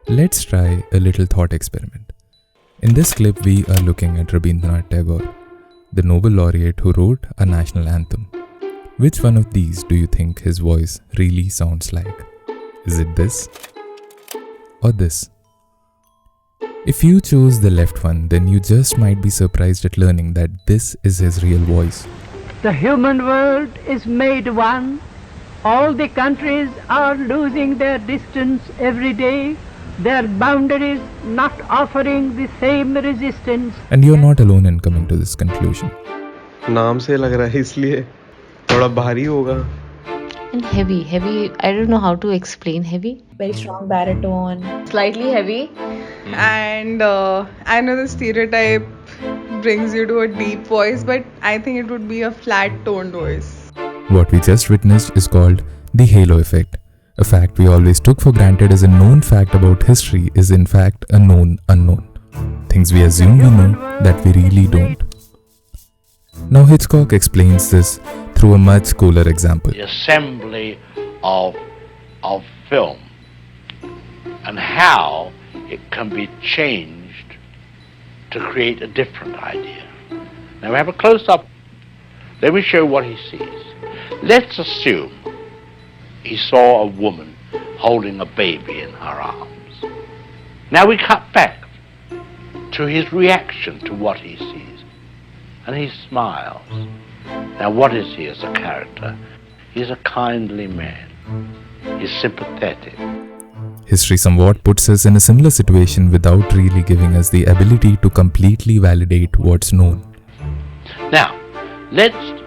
Let's try a little thought experiment. In this clip, we are looking at Rabindranath Tagore, the Nobel laureate who wrote our national anthem. Which one of these do you think his voice really sounds like? Is it this or this? If you chose the left one, then you just might be surprised at learning that this is his real voice. The human world is made one. All the countries are losing their distance every day. Their boundaries not offering the same resistance. And you're not alone in coming to this conclusion. नाम से लग रहा है इसलिए थोड़ा भारी होगा. And heavy. I don't know how to explain heavy. Very strong baritone. Slightly heavy. And I know the stereotype brings you to a deep voice, but I think it would be a flat toned voice. What we just witnessed is called the halo effect. A fact we always took for granted as a known fact about history is in fact a known unknown. Things we assume we know that we really don't. Now Hitchcock explains this through a much cooler example. The assembly of film and how it can be changed to create a different idea. Now we have a close-up. Let me show you what he sees. Let's assume he saw a woman holding a baby in her arms. Now we cut back to his reaction to what he sees. And he smiles. Now what is he as a character? He's a kindly man. He's sympathetic. History somewhat puts us in a similar situation without really giving us the ability to completely validate what's known. Now, let's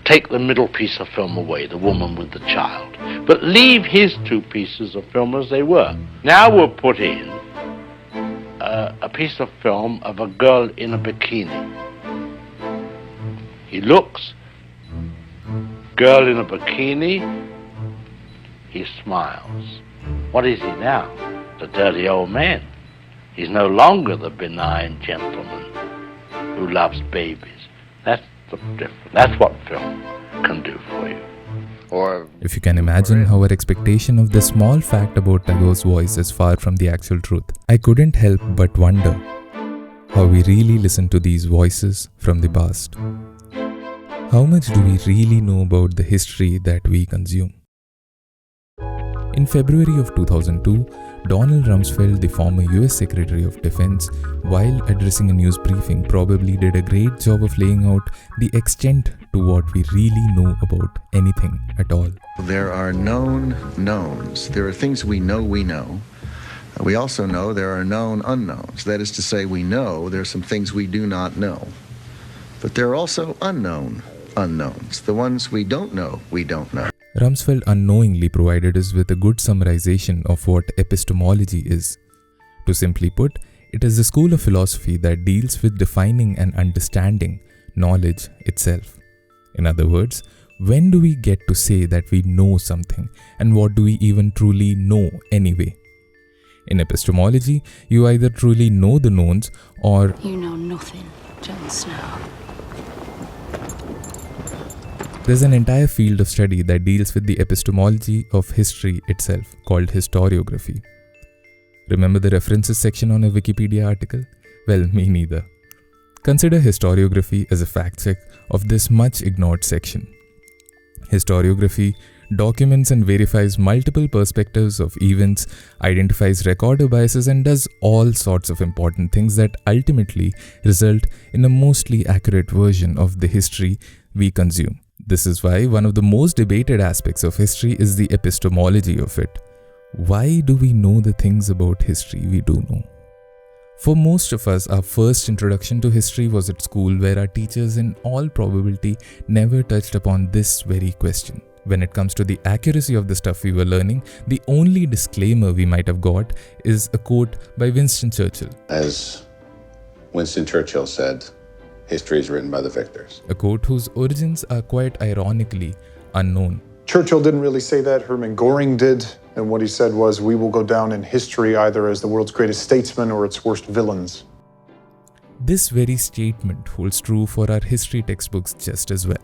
take the middle piece of film away, the woman with the child, but leave his two pieces of film as they were. Now we'll put in a piece of film of a girl in a bikini. He looks, girl in a bikini, he smiles. What is he now? The dirty old man. He's no longer the benign gentleman who loves babies. That's the difference. That's what film can do for you. Or If you can imagine how our expectation of this small fact about Tagore's voice is far from the actual truth, I couldn't help but wonder how we really listen to these voices from the past. How much do we really know about the history that we consume? In February of 2002, Donald Rumsfeld, the former US Secretary of Defense, while addressing a news briefing, probably did a great job of laying out the extent to what we really know about anything at all. There are known knowns. There are things we know we know. We also know there are known unknowns. That is to say, we know there are some things we do not know. But there are also unknown unknowns. The ones we don't know, we don't know. Rumsfeld unknowingly provided us with a good summarization of what epistemology is. To simply put, it is a school of philosophy that deals with defining and understanding knowledge itself. In other words, when do we get to say that we know something, and what do we even truly know anyway? In epistemology, you either truly know the knowns or you know nothing, Jon Snow. There's an entire field of study that deals with the epistemology of history itself, called historiography. Remember the references section on a Wikipedia article? Well, me neither. Consider historiography as a fact check of this much ignored section. Historiography documents and verifies multiple perspectives of events, identifies recorder biases, and does all sorts of important things that ultimately result in a mostly accurate version of the history we consume. This is why one of the most debated aspects of history is the epistemology of it. Why do we know the things about history we do know? For most of us, our first introduction to history was at school, where our teachers in all probability never touched upon this very question. When it comes to the accuracy of the stuff we were learning, the only disclaimer we might have got is a quote by Winston Churchill. As Winston Churchill said, history is written by the victors. A quote whose origins are quite ironically unknown. Churchill didn't really say that. Hermann Göring did. And what he said was, we will go down in history either as the world's greatest statesman or its worst villains. This very statement holds true for our history textbooks just as well.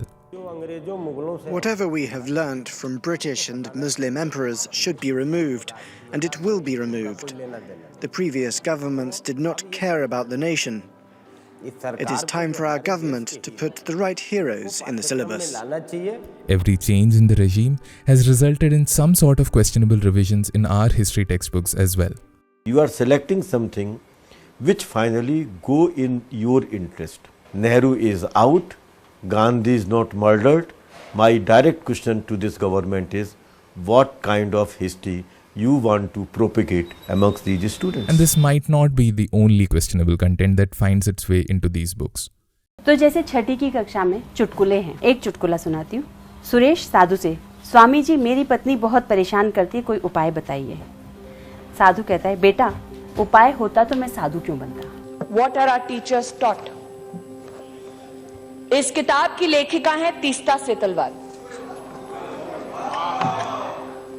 Whatever we have learned from British and Muslim emperors should be removed, and it will be removed. The previous governments did not care about the nation. It is time for our government to put the right heroes in the syllabus. Every change in the regime has resulted in some sort of questionable revisions in our history textbooks as well. You are selecting something which finally go in your interest. Nehru is out, Gandhi is not murdered. My direct question to this government is, what kind of history you want to propagate amongst these students? And this might not be the only questionable content that finds its way into these books. तो जैसे छठी की कक्षा में चुटकुले हैं, एक चुटकुला सुनाती हूँ। सुरेश साधु से, स्वामी जी मेरी पत्नी बहुत परेशान करती है, कोई उपाय बताइए। साधु कहता है, बेटा उपाय होता तो मैं साधु क्यों बनता? What are our teachers taught? इस किताब की लेखिका है तीस्ता सेतलवाल।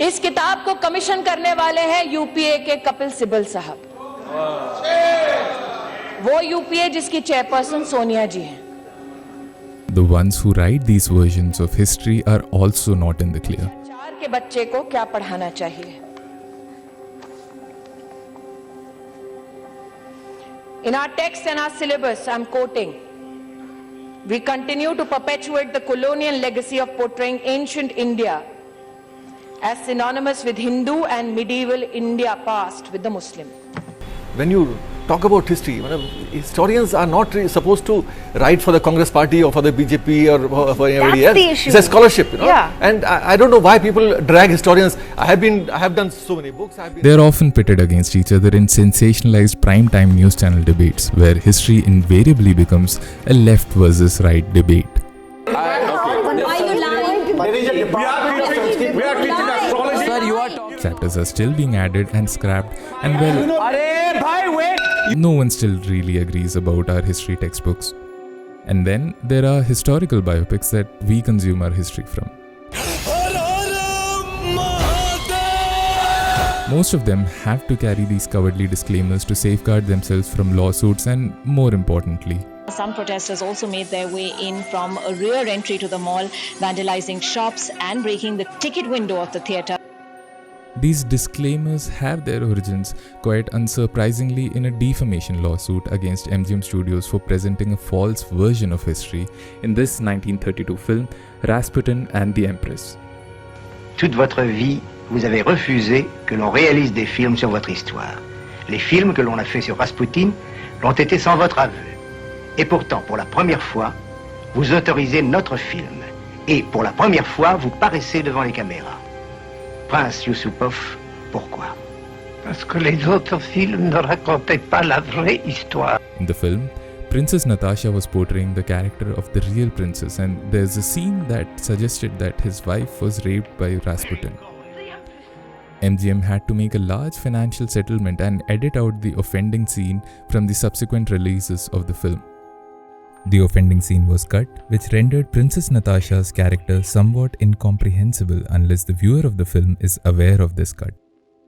इस किताब को कमीशन करने वाले हैं यूपीए के कपिल सिब्बल साहब। वो यूपीए जिसकी चेयरपर्सन सोनिया जी हैं। The ones who write these versions of history are also not in the clear. 4 के बच्चे को क्या पढ़ाना चाहिए? In our text and our syllabus, I'm quoting, we continue to perpetuate the colonial legacy of portraying ancient India as synonymous with Hindu and medieval India past with the Muslim. When you talk about history, historians are not really supposed to write for the Congress party or for the BJP or for anybody else. The issue. It's a scholarship, you know. Yeah. And I don't know why people drag historians. I have done so many books. They are often pitted against each other in sensationalized prime-time news channel debates, where history invariably becomes a left versus right debate. Chapters are still being added and scrapped, and well, no one still really agrees about our history textbooks. And then there are historical biopics that we consume our history from. Most of them have to carry these cowardly disclaimers to safeguard themselves from lawsuits and, more importantly, some protesters also made their way in from a rear entry to the mall, vandalizing shops and breaking the ticket window of the theatre. These disclaimers have their origins, quite unsurprisingly, in a defamation lawsuit against MGM Studios for presenting a false version of history in this 1932 film, Rasputin and the Empress. Toute votre vie, vous avez refusé que l'on réalise des films sur votre histoire. Les films que l'on a faits sur Rasputin l'ont été sans votre aveu. Et pourtant, pour la première fois, vous autorisez notre film. Et pour la première fois, vous paraissez devant les caméras. Prince Yusupov, pourquoi? Parce que les autres films ne racontaient pas la vraie histoire. In the film, Princess Natasha was portraying the character of the real princess, and there's a scene that suggested that his wife was raped by Rasputin. MGM had to make a large financial settlement and edit out the offending scene from the subsequent releases of the film. The offending scene was cut, which rendered Princess Natasha's character somewhat incomprehensible unless the viewer of the film is aware of this cut.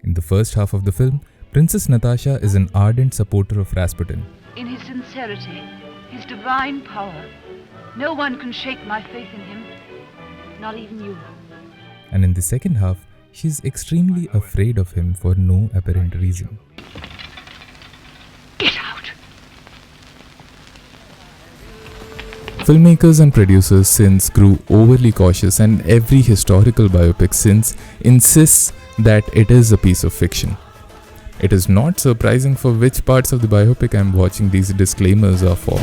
In the first half of the film, Princess Natasha is an ardent supporter of Rasputin. In his sincerity, his divine power, no one can shake my faith in him, not even you. And in the second half, she is extremely afraid of him for no apparent reason. Get out! Filmmakers and producers since grew overly cautious, and every historical biopic since insists that it is a piece of fiction. It is not surprising for which parts of the biopic I'm watching these disclaimers are for.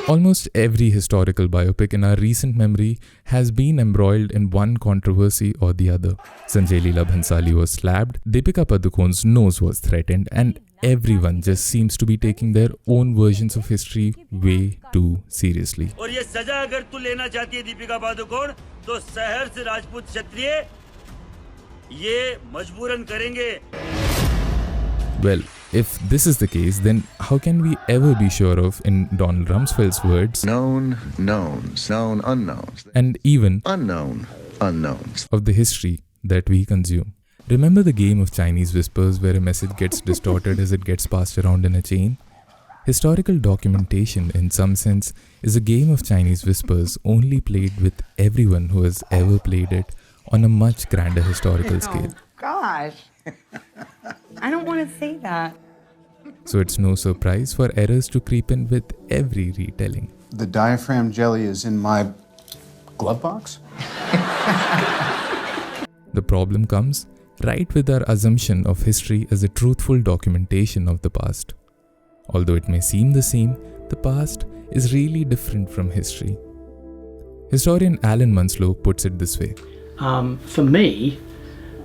Almost every historical biopic in our recent memory has been embroiled in one controversy or the other. Sanjay Leela Bhansali was slapped, Deepika Padukone's nose was threatened, and everyone just seems to be taking their own versions of history way too seriously. और ये सजा अगर तू लेना चाहती है दीपिका पादुकोण तो शहर से राजपूत क्षत्रिय ये मजबूरन करेंगे. Well, if this is the case, then how can we ever be sure of, in Donald Rumsfeld's words, known knowns, known unknowns, and even unknown unknowns of the history that we consume? Remember the game of Chinese whispers where a message gets distorted as it gets passed around in a chain? Historical documentation, in some sense, is a game of Chinese whispers only played with everyone who has ever played it on a much grander historical scale. gosh. I don't want to say that. So it's no surprise for errors to creep in with every retelling. The diaphragm jelly is in my glove box? The problem comes right with our assumption of history as a truthful documentation of the past. Although it may seem the same, the past is really different from history. Historian Alan Munslow puts it this way. For me,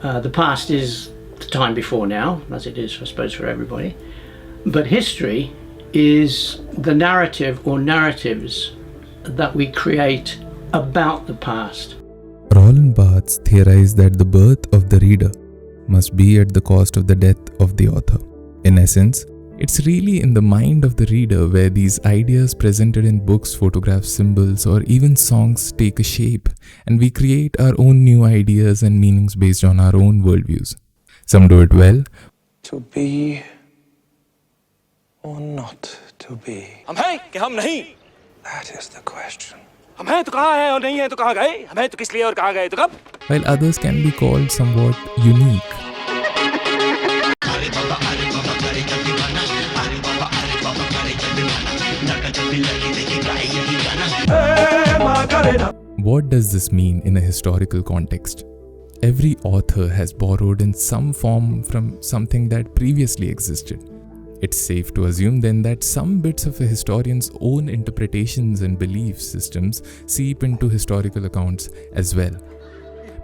the past is the time before now, as it is, I suppose, for everybody. But history is the narrative or narratives that we create about the past. Roland Barthes theorized that the birth of the reader must be at the cost of the death of the author. In essence, it's really in the mind of the reader where these ideas presented in books, photographs, symbols, or even songs take a shape, and we create our own new ideas and meanings based on our own worldviews. Some do it well. To be or not to be? हम हैं कि हम नहीं? That is the question. हम हैं तो कहाँ हैं और नहीं हैं तो कहाँ गए? हम हैं तो किस लिए और कहाँ गए तो कब? While others can be called somewhat unique. What does this mean in a historical context? Every author has borrowed in some form from something that previously existed. It's safe to assume then that some bits of a historian's own interpretations and belief systems seep into historical accounts as well.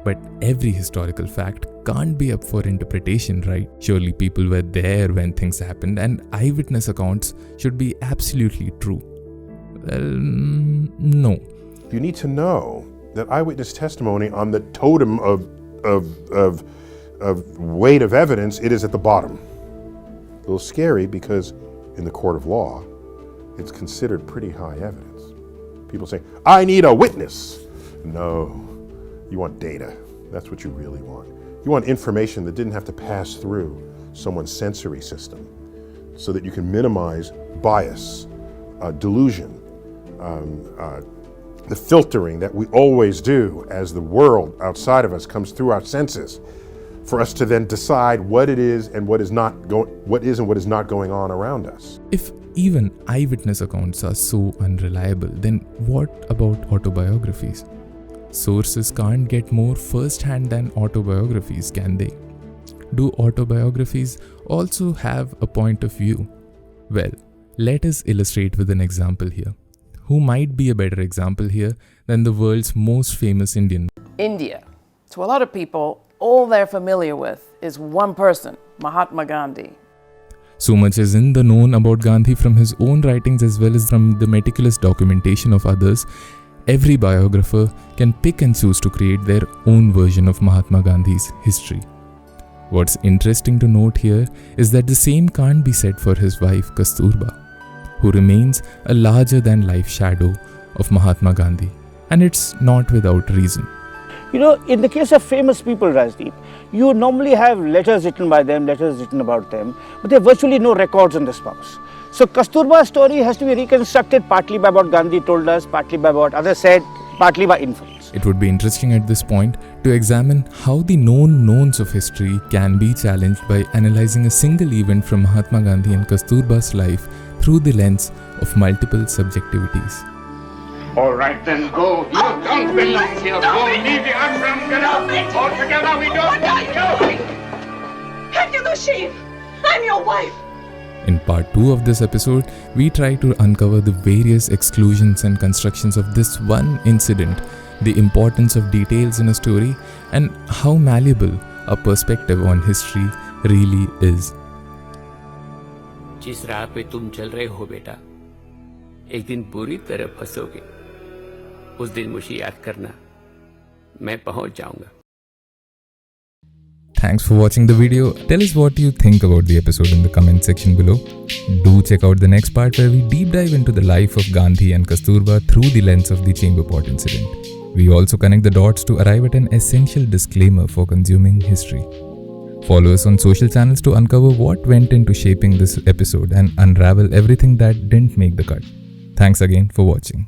But every historical fact can't be up for interpretation, right? Surely people were there when things happened, and eyewitness accounts should be absolutely true. Well, no. You need to know that eyewitness testimony on the totem of weight of evidence, it is at the bottom. A little scary because in the court of law, it's considered pretty high evidence. People say, I need a witness. No, you want data. That's what you really want. You want information that didn't have to pass through someone's sensory system so that you can minimize bias, delusion, the filtering that we always do as the world outside of us comes through our senses, for us to then decide what it is and what is not going on around us. If even eyewitness accounts are so unreliable, then what about autobiographies? Sources can't get more first-hand than autobiographies, can they? Do autobiographies also have a point of view? Well, let us illustrate with an example here. Who might be a better example here than the world's most famous Indian? India. To a lot of people, all they're familiar with is one person, Mahatma Gandhi. So much is in the known about Gandhi from his own writings as well as from the meticulous documentation of others. Every biographer can pick and choose to create their own version of Mahatma Gandhi's history. What's interesting to note here is that the same can't be said for his wife Kasturba, who remains a larger-than-life shadow of Mahatma Gandhi. And it's not without reason. You know, in the case of famous people, Rajdeep, you normally have letters written by them, letters written about them, but there are virtually no records on the spouse. So Kasturba's story has to be reconstructed partly by what Gandhi told us, partly by what others said, partly by influence. It would be interesting at this point to examine how the known knowns of history can be challenged by analyzing a single event from Mahatma Gandhi and Kasturba's life through the lens of multiple subjectivities. All right, then go. You don't belong here. Go leave the ashram. Get out. All together we don't. Go. Have you no shame? I'm your wife. In part 2 of this episode, we try to uncover the various exclusions and constructions of this one incident, the importance of details in a story, and how malleable a perspective on history really is. जिस राह पे तुम चल रहे हो बेटा, एक दिन पूरी तरह फंसोगे। उस दिन मुझे याद करना, मैं पहुंच जाऊंगा। Thanks for watching the video. Tell us what you think about the episode in the comment section below. Do check out the next part where we deep dive into the life of Gandhi and Kasturba through the lens of the chamber pot incident. We also connect the dots to arrive at an essential disclaimer for consuming history. Follow us on social channels to uncover what went into shaping this episode and unravel everything that didn't make the cut. Thanks again for watching.